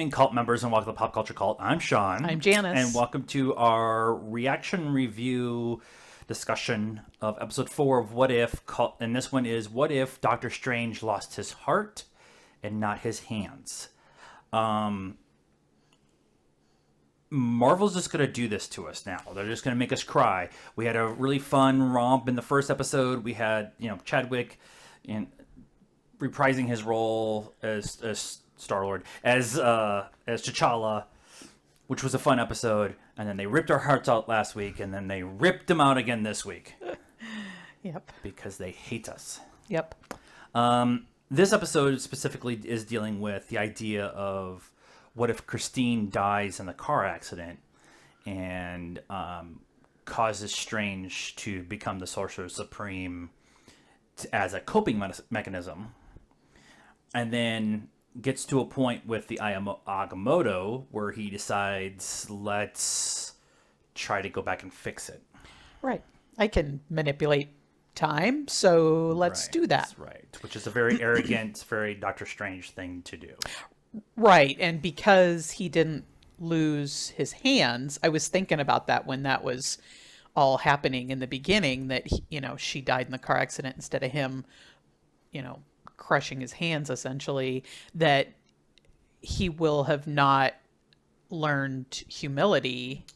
evening, cult members, and welcome to Pop Culture Cult. I'm Sean. I'm Janice. And welcome to our reaction review discussion of episode 4 of What If. And this one is What If Doctor Strange Lost His Heart and Not His Hands? Marvel's just going to do this to us now. They're just going to make us cry. We had a really fun romp in the first episode. We had, Chadwick reprising his role as Star-Lord, as T'Challa, which was a fun episode. And then they ripped our hearts out last week, and then they ripped them out again this week. Yep. Because they hate us. Yep. This episode specifically is dealing with the idea of what if Christine dies in the car accident and causes Strange to become the Sorcerer Supreme as a coping mechanism, and then gets to a point with the Agamotto where he decides, let's try to go back and fix it. Right. I can manipulate time, so let's do that. That's right. Which is a very arrogant, very Doctor Strange thing to do. Right. And because he didn't lose his hands, I was thinking about that when that was all happening in the beginning, that, she died in the car accident instead of him, crushing his hands, essentially, that he will have not learned humility,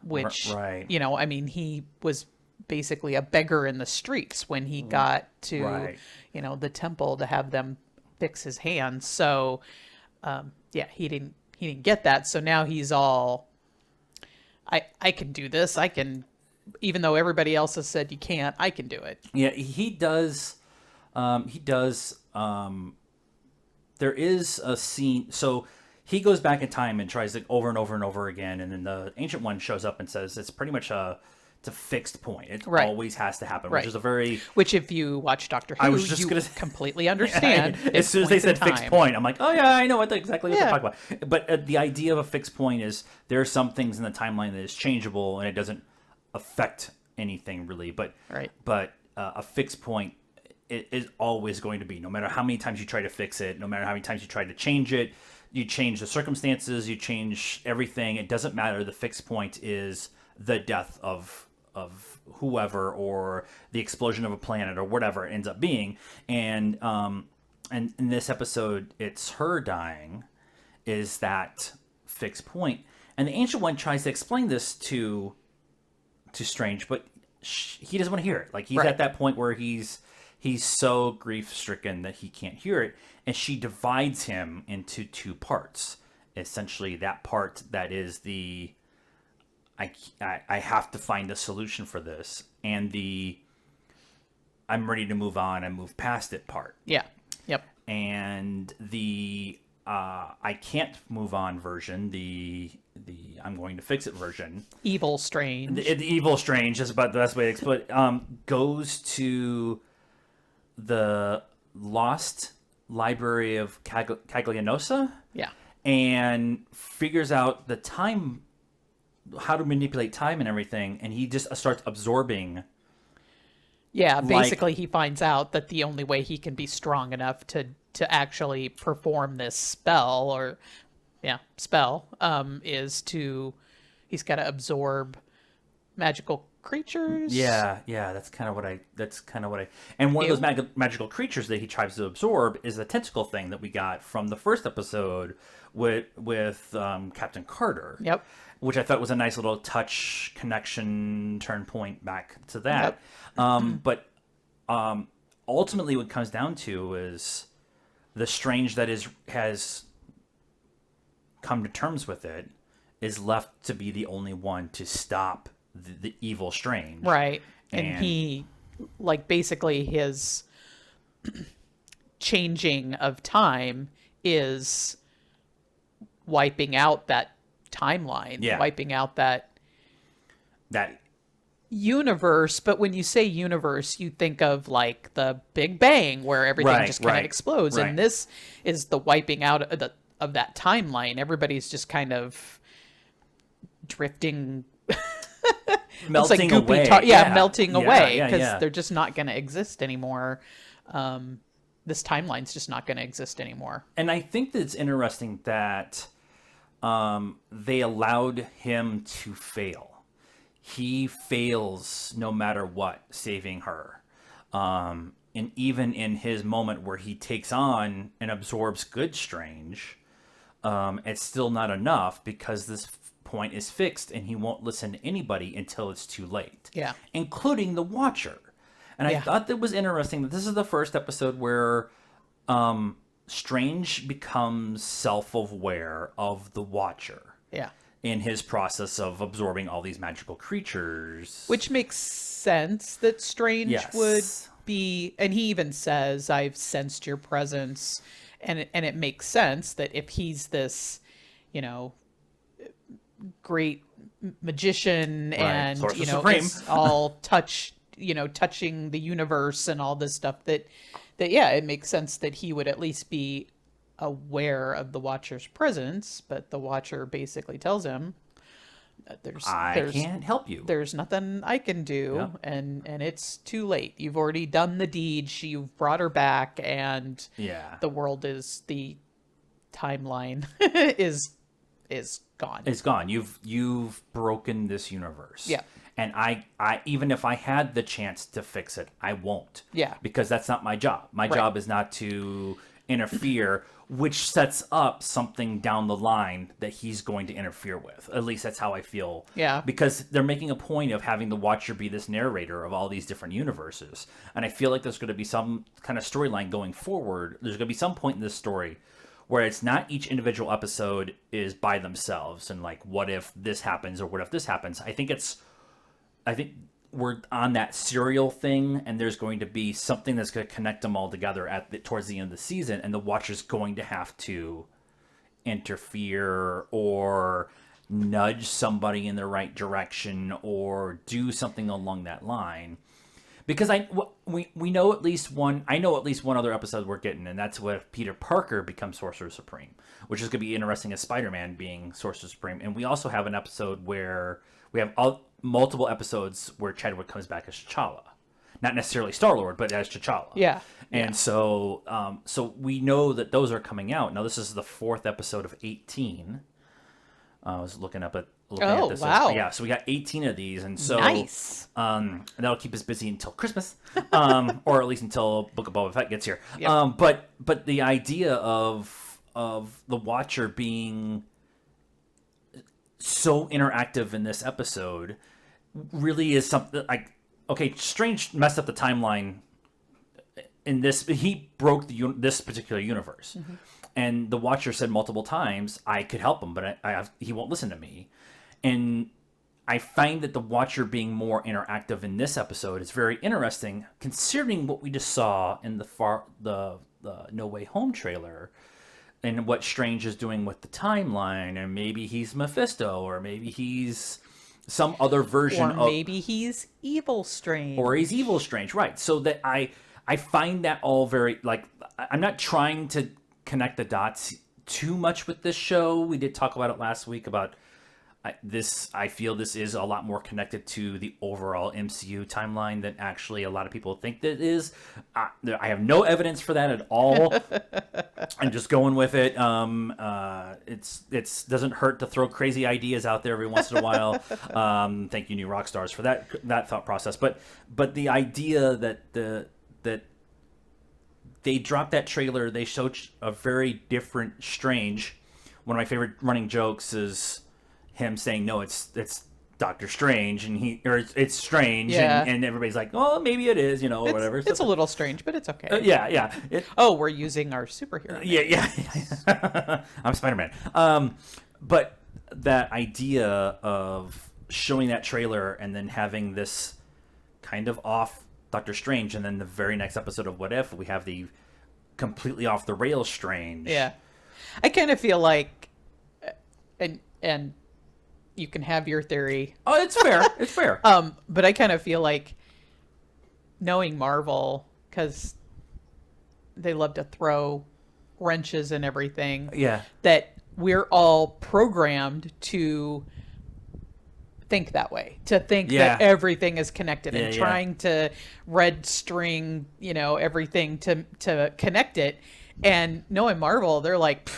which, right. He was basically a beggar in the streets when he got to, the temple to have them fix his hands. So, he didn't get that. So now he's all, I can do this. I can, even though everybody else has said you can't, I can do it. Yeah, he does. There is a scene. So he goes back in time and tries it over and over and over again. And then the Ancient One shows up and says it's pretty much it's a fixed point. It always has to happen, which is a very... Which if you watch Doctor Who, I was just you gonna... completely understand. As soon as they said fixed point, I'm like, oh yeah, I know exactly what they're talking about. But the idea of a fixed point is there are some things in the timeline that is changeable and it doesn't affect anything really. But a fixed point is always going to be, no matter how many times you try to fix it, no matter how many times you try to change it, you change the circumstances, you change everything. It doesn't matter. The fixed point is the death of whoever, or the explosion of a planet, or whatever it ends up being. And in this episode, it's her dying is that fixed point. And the Ancient One tries to explain this to Strange, but he doesn't want to hear it. Like, he's at that point where he's so grief-stricken that he can't hear it, and she divides him into two parts. Essentially, that part that is the I have to find a solution for this, and the I'm ready to move on and move past it part. Yeah. Yep. And the I can't move on version, the I'm going to fix it version. Evil Strange. The Evil Strange is about the best way to explain it. Goes to the lost library of Caglianosa. Yeah. And figures out the time, how to manipulate time and everything, and he just starts absorbing. Yeah, basically he finds out that the only way he can be strong enough to actually perform this spell is he's got to absorb magical creatures. Yeah, that's kind of what I and one of those magical creatures that he tries to absorb is the tentacle thing that we got from the first episode with Captain Carter. Yep. Which I thought was a nice little touch connection turn point back to that. Yep. But ultimately what it comes down to is the Strange that has come to terms with it is left to be the only one to stop the evil Strange. Right. And he, basically his changing of time is wiping out that timeline, wiping out that universe. But when you say universe, you think of the Big Bang, where everything just kind of explodes. And this is the wiping out of that timeline. Everybody's just kind of drifting, melting away. Melting away because they're just not going to exist anymore. this timeline's just not going to exist anymore. And I think that it's interesting that they allowed him to fail. He fails no matter what, saving her. And even in his moment where he takes on and absorbs Good Strange, it's still not enough because this point is fixed and he won't listen to anybody until it's too late. Yeah. Including the Watcher. And I thought that was interesting that this is the first episode where Strange becomes self-aware of the Watcher. Yeah. In his process of absorbing all these magical creatures. Which makes sense that Strange would be, and he even says, I've sensed your presence. And it makes sense that if he's this, great magician and, Sorcerer Supreme. is all touching the universe and all this stuff that it makes sense that he would at least be aware of the Watcher's presence, but the Watcher basically tells him I can't help you. There's nothing I can do, and it's too late. You've already done the deed. You've brought her back, and the world the timeline is gone. It's gone. You've broken this universe. Yeah. And I even if I had the chance to fix it, I won't. Yeah. Because that's not my job. My job is not to interfere, which sets up something down the line that he's going to interfere with. At least that's how I feel. Yeah. Because they're making a point of having the Watcher be this narrator of all these different universes. And I feel like there's going to be some kind of storyline going forward. There's going to be some point in this story where it's not each individual episode is by themselves and like, what if this happens or what if this happens? I think we're on that serial thing, and there's going to be something that's going to connect them all together towards the end of the season, and the Watcher's going to have to interfere or nudge somebody in the right direction or do something along that line. Because we know at least one. I know at least one other episode we're getting, and that's when Peter Parker becomes Sorcerer Supreme, which is going to be interesting as Spider-Man being Sorcerer Supreme. And we also have an episode where we have multiple episodes where Chadwick comes back as T'Challa, not necessarily Star-Lord, but as T'Challa. Yeah. And so we know that those are coming out. Now this is the 4th episode of 18. I was looking at this. Wow. Yeah, so we got 18 of these, and so nice. That'll keep us busy until Christmas, or at least until Book of Boba Fett gets here. Yep. But the idea of the Watcher being so interactive in this episode really is something like, okay, Strange messed up the timeline in this. He broke this particular universe. Mm-hmm. And the Watcher said multiple times, I could help him, but he won't listen to me. And I find that the Watcher being more interactive in this episode is very interesting, considering what we just saw in the No Way Home trailer, and what Strange is doing with the timeline, and maybe he's Mephisto, or maybe he's some other version or maybe he's Evil Strange. Or he's Evil Strange, right. So that I find that all very, like, I'm not trying to connect the dots too much with this show. We did talk about it last week about I feel this is a lot more connected to the overall MCU timeline than actually a lot of people think that it is. I have no evidence for that at all. I'm just going with it. It's doesn't hurt to throw crazy ideas out there every once in a while. Thank you, New Rockstars, for that thought process. But the idea that they dropped that trailer, they showed a very different Strange. One of my favorite running jokes is him saying, no, it's Doctor Strange, and it's Strange, and everybody's like, oh, maybe it is, or whatever. It's a little strange, but it's okay. Yeah. We're using our superhero name. Yeah. I'm Spider-Man. But that idea of showing that trailer and then having this kind of off Doctor Strange, and then the very next episode of What If, we have the completely off the rails Strange. Yeah. I kind of feel like, and you can have your theory. Oh, it's fair. It's fair. But I kind of feel like, knowing Marvel, because they love to throw wrenches and everything. Yeah. That we're all programmed to think that way, to think that everything is connected, and trying to red string, everything to connect it. And knowing Marvel, they're like,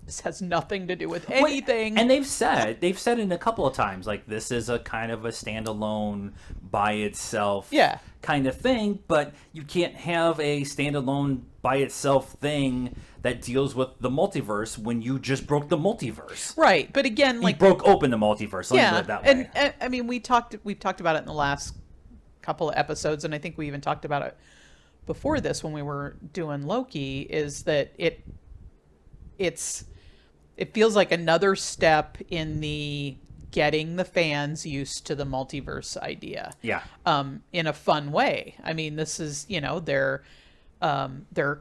this has nothing to do with anything. And they've said it a couple of times, like, this is a kind of a standalone by itself kind of thing, but you can't have a standalone by itself thing that deals with the multiverse when you just broke the multiverse. Right. But again, like, you broke open the multiverse. Let me put it that way. And I mean, we've talked about it in the last couple of episodes, and I think we even talked about it before this when we were doing Loki, is that it feels like another step in the getting the fans used to the multiverse idea. Yeah. In a fun way. I mean, this is, they're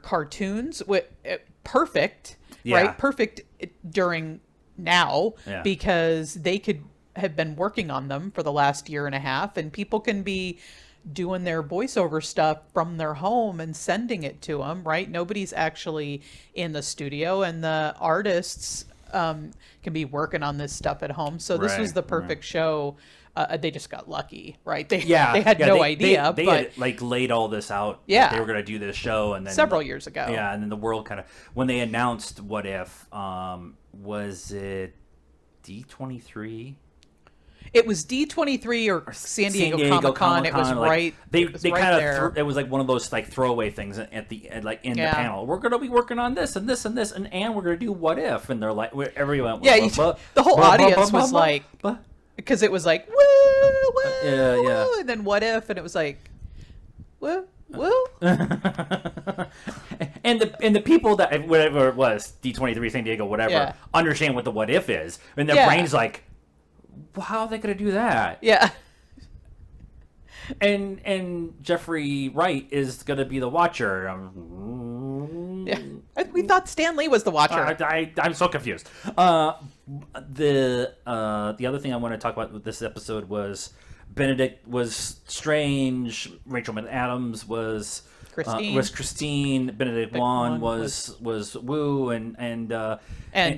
cartoons with perfect, right? Perfect during now, because they could have been working on them for the last year and a half, and people can be doing their voiceover stuff from their home and sending it to them, right? Nobody's actually in the studio, and the artists can be working on this stuff at home. So this was the perfect show. They just got lucky, right? They had no idea. They had, like, laid all this out. Yeah. They were going to do this show, and then several years ago. Yeah, and then the world kind of, when they announced What If, was it D23? It was D23 or San Diego Comic-Con. It was like, right. They right kind of it was like one of those like throwaway things at the the panel. We're going to be working on this and this and this, and we're going to do What If, and they're like, everyone. The whole audience was like, because it was like, woo, woo, and then What If, and it was like, woo. Woo. and the people that, whatever it was, D23 San Diego, whatever, understand what the What If is, and their brain's like, well, how are they going to do that? Yeah. And Jeffrey Wright is going to be the Watcher. We thought Stan Lee was the Watcher. I'm so confused. The other thing I want to talk about with this episode was Benedict was Strange, Rachel McAdams was Christine, Benedict Wong was Wu, and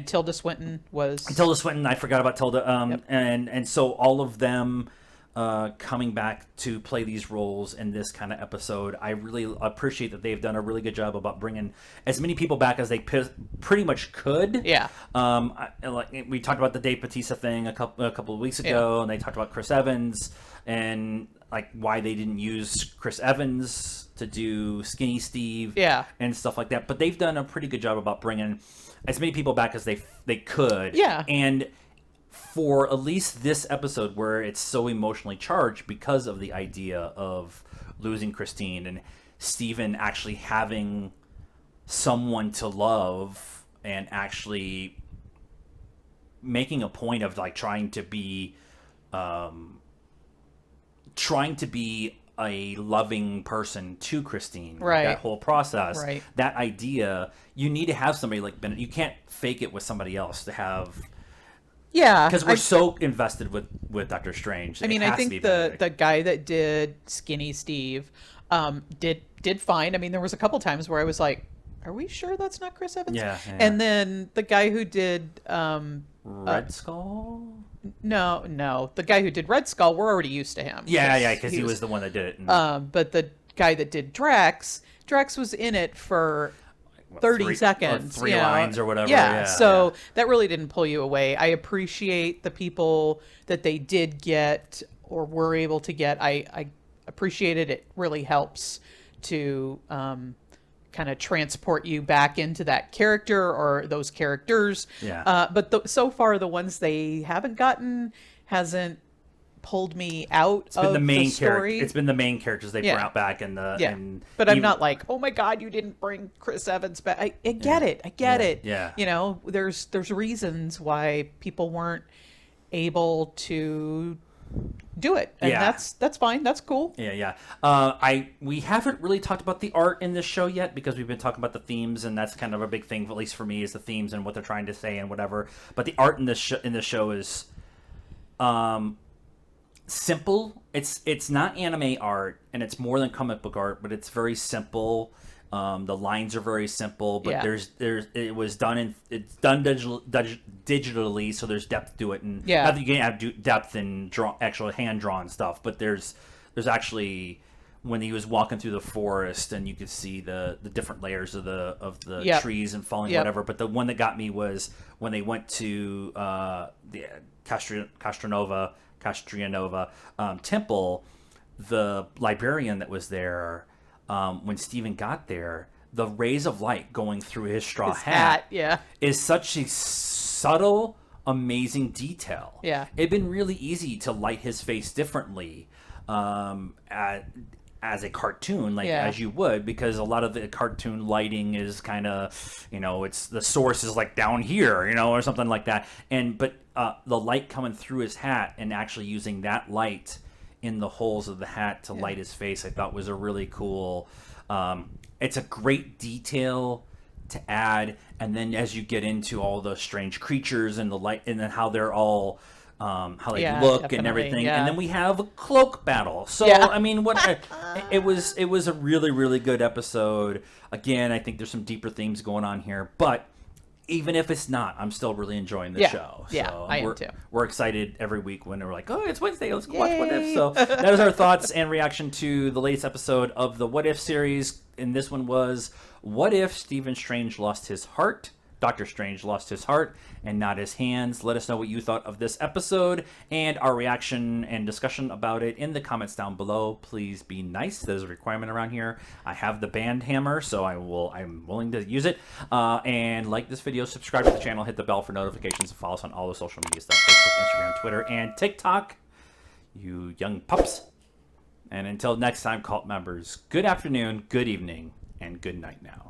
Tilda Swinton was I forgot about Tilda. And so all of them coming back to play these roles in this kind of episode, I really appreciate that they've done a really good job about bringing as many people back as they pretty much could. Yeah. Like we talked about the Dave Bautista thing a couple of weeks ago, and they talked about Chris Evans and like why they didn't use Chris Evans to do Skinny Steve, and stuff like that. But they've done a pretty good job about bringing as many people back as they could. Yeah. And for at least this episode, where it's so emotionally charged because of the idea of losing Christine and Steven actually having someone to love and actually making a point of like trying to be a loving person to Christine. Right. That whole process. Right. That idea, you need to have somebody like Bennett. You can't fake it with somebody else to have. Yeah. Because we're so invested with Doctor Strange. I mean, I think the guy that did Skinny Steve did fine. I mean, there was a couple times where I was like, are we sure that's not Chris Evans? Yeah. And then the guy who did Red Skull? No. The guy who did Red Skull, we're already used to him. Yeah, because he was the one that did it. But the guy that did Drax was in it for 30 seconds. Or 3 lines or whatever. Yeah, so that really didn't pull you away. I appreciate the people that they did get or were able to get. I appreciated it. Really helps to kind of transport you back into that character or those characters. Yeah. But so far, the ones they haven't gotten hasn't pulled me out of the story. It's been the main characters they brought back and but I'm not like, oh my God, you didn't bring Chris Evans back. I get it. I get it. Yeah. You know, there's reasons why people weren't able to do it, and that's fine. That's cool. We haven't really talked about the art in this show yet because we've been talking about the themes, and that's kind of a big thing, at least for me, is the themes and what they're trying to say and whatever. But the art in this show is simple. It's not anime art, and it's more than comic book art, but it's very simple. The lines are very simple, but it was done digitally, so there's depth to it, and not that you can have depth in actual hand drawn stuff, but there's actually, when he was walking through the forest and you could see the different layers of the trees and falling whatever. But the one that got me was when they went to the Castrianova temple, the librarian that was there. When Stephen got there, the rays of light going through his straw hat is such a subtle, amazing detail. Yeah. It'd been really easy to light his face differently as a cartoon, as you would, because a lot of the cartoon lighting is kind of, it's the source is like down here, or something like that. But the light coming through his hat and actually using that light in the holes of the hat to light his face, I thought was a really cool. It's a great detail to add, and then as you get into all the strange creatures and the light, and then how they're all, how they look and everything, and then we have a cloak battle. So I mean, it was a really, really good episode. Again, I think there's some deeper themes going on here, but even if it's not, I'm still really enjoying the show. So I am too. We're excited every week when we're like, oh, it's Wednesday, let's go watch What If. So that is our thoughts and reaction to the latest episode of the What If series. And this one was, what if Stephen Strange lost his heart? Doctor Strange lost his heart and not his hands. Let us know what you thought of this episode and our reaction and discussion about it in the comments down below. Please be nice. There's a requirement around here. I have the band hammer, so I'm willing to use it. And like this video, subscribe to the channel, hit the bell for notifications, and follow us on all the social media stuff: Facebook, Instagram, Twitter, and TikTok. You young pups. And until next time, cult members, good afternoon, good evening, and good night now.